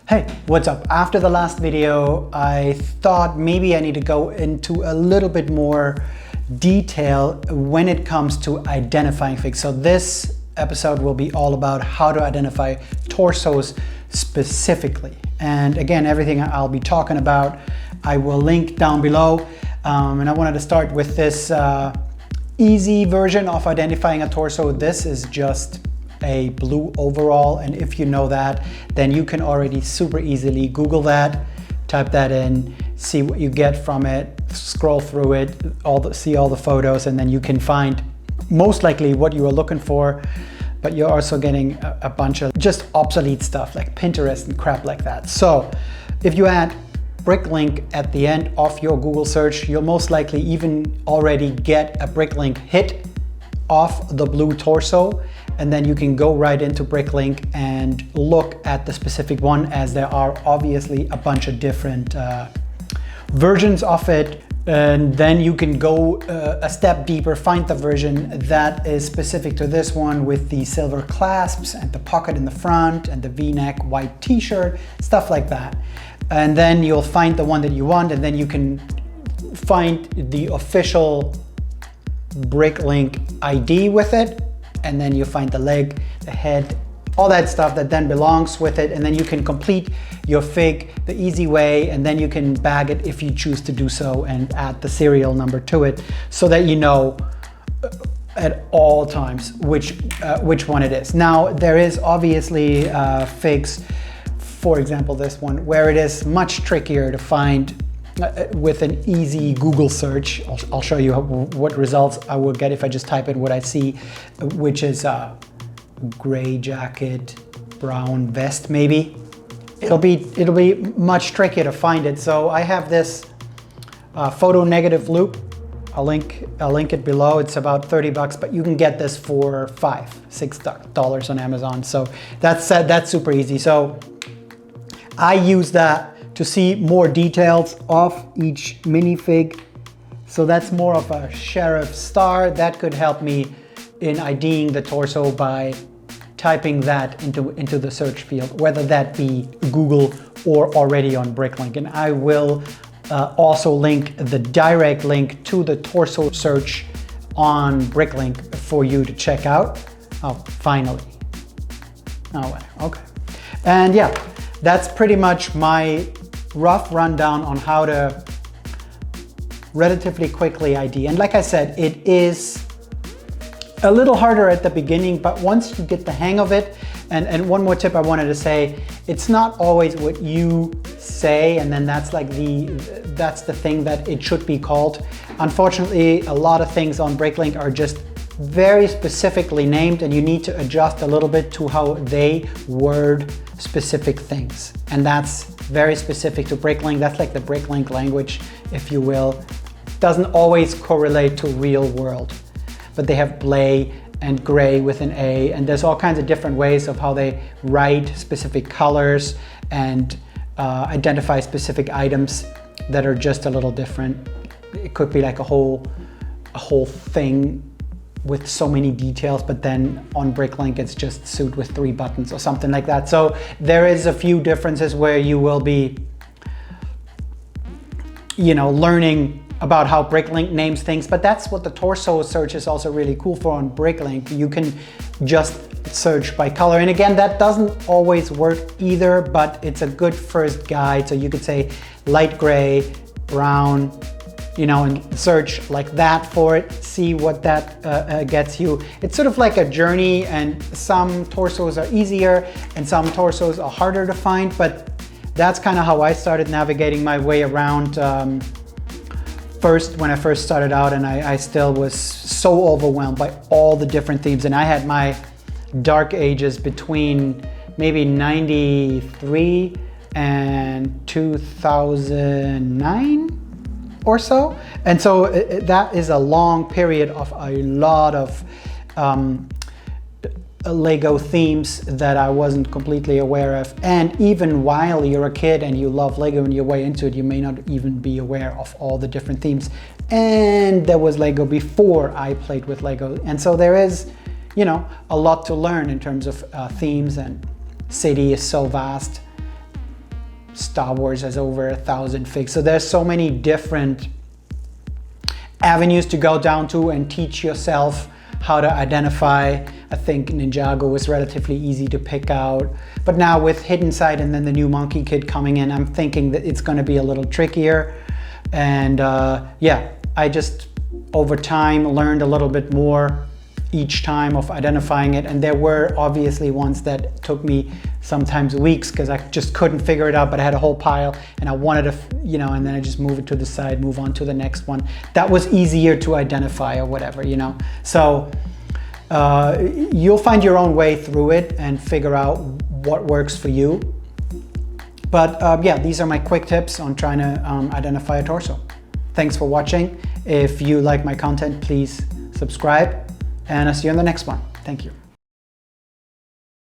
Hey, what's up? After the last video, I thought maybe I need to go into a little bit more detail when it comes to identifying figs. So this episode will be all about how to identify torsos specifically. And again, everything I'll be talking about, I will link down below. And I wanted to start with this easy version of identifying a torso. This is just a blue overall, and if you know that, then you can already super easily Google that, type that in, see what you get from it, scroll through it, see all the photos, and then you can find most likely what you are looking for. But you're also getting a bunch of just obsolete stuff like Pinterest and crap like that. So if you add Bricklink at the end of your Google search, you'll most likely even already get a Bricklink hit of the blue torso, and then you can go right into Bricklink and look at the specific one, as there are obviously a bunch of different versions of it. And then you can go a step deeper, find the version that is specific to this one with the silver clasps and the pocket in the front and the V-neck white t-shirt, stuff like that. And then you'll find the one that you want, and then you can find the official Bricklink ID with it, and then you find the leg, the head, all that stuff that then belongs with it, and then you can complete your fig the easy way, and then you can bag it if you choose to do so and add the serial number to it so that you know at all times which one it is. Now there is obviously figs, for example this one, where it is much trickier to find with an easy Google search. I'll show you what results I will get if I just type in what I see, which is gray jacket, brown vest maybe. It'll be much trickier to find it. So I have this photo negative loop. I'll link it below. It's about 30 bucks, but you can get this for $5-6 on Amazon. So that's super easy. So I use that to see more details of each minifig. So that's more of a sheriff star. That could help me in IDing the torso by typing that into the search field, whether that be Google or already on Bricklink. And I will also link the direct link to the torso search on Bricklink for you to check out. Oh, finally. Oh, okay. And yeah, that's pretty much my rough rundown on how to relatively quickly ID. And like I said, it is a little harder at the beginning, but once you get the hang of it, and one more tip I wanted to say, it's not always what you say, and then that's the thing that it should be called. Unfortunately, a lot of things on Bricklink are just very specifically named, and you need to adjust a little bit to how they word specific things. And that's very specific to Bricklink. That's like the Bricklink language, if you will. Doesn't always correlate to real world, but they have blay and gray with an A, and there's all kinds of different ways of how they write specific colors and identify specific items that are just a little different. It could be like a whole thing with so many details, but then on Bricklink it's just suit with 3 buttons or something like that. So there is a few differences where you will be, learning about how Bricklink names things, but that's what the torso search is also really cool for on Bricklink. You can just search by color, and again, that doesn't always work either, but it's a good first guide. So you could say light gray, brown, and search like that for it, see what that gets you. It's sort of like a journey, and some torsos are easier and some torsos are harder to find, but that's kind of how I started navigating my way around when I first started out, and I still was so overwhelmed by all the different themes. And I had my dark ages between maybe 93 and 2009 or so. And so that is a long period of a lot of Lego themes that I wasn't completely aware of. And even while you're a kid and you love Lego and you're way into it, you may not even be aware of all the different themes. And there was Lego before I played with Lego. And so there is, a lot to learn in terms of themes, and city is so vast. Star Wars has over 1,000 figs. So there's so many different avenues to go down to and teach yourself how to identify. I think Ninjago was relatively easy to pick out, but now with Hidden Sight and then the new Monkey Kit coming in, I'm thinking that it's going to be a little trickier. And yeah, I just over time learned a little bit more each time of identifying it, and there were obviously ones that took me sometimes weeks because I just couldn't figure it out, but I had a whole pile and I wanted to, you know, and then I just move it to the side, move on to the next one. That was easier to identify or whatever, you know. So you'll find your own way through it and figure out what works for you. But yeah, these are my quick tips on trying to identify a torso. Thanks for watching. If you like my content, please subscribe, and I'll see you on the next one. Thank you.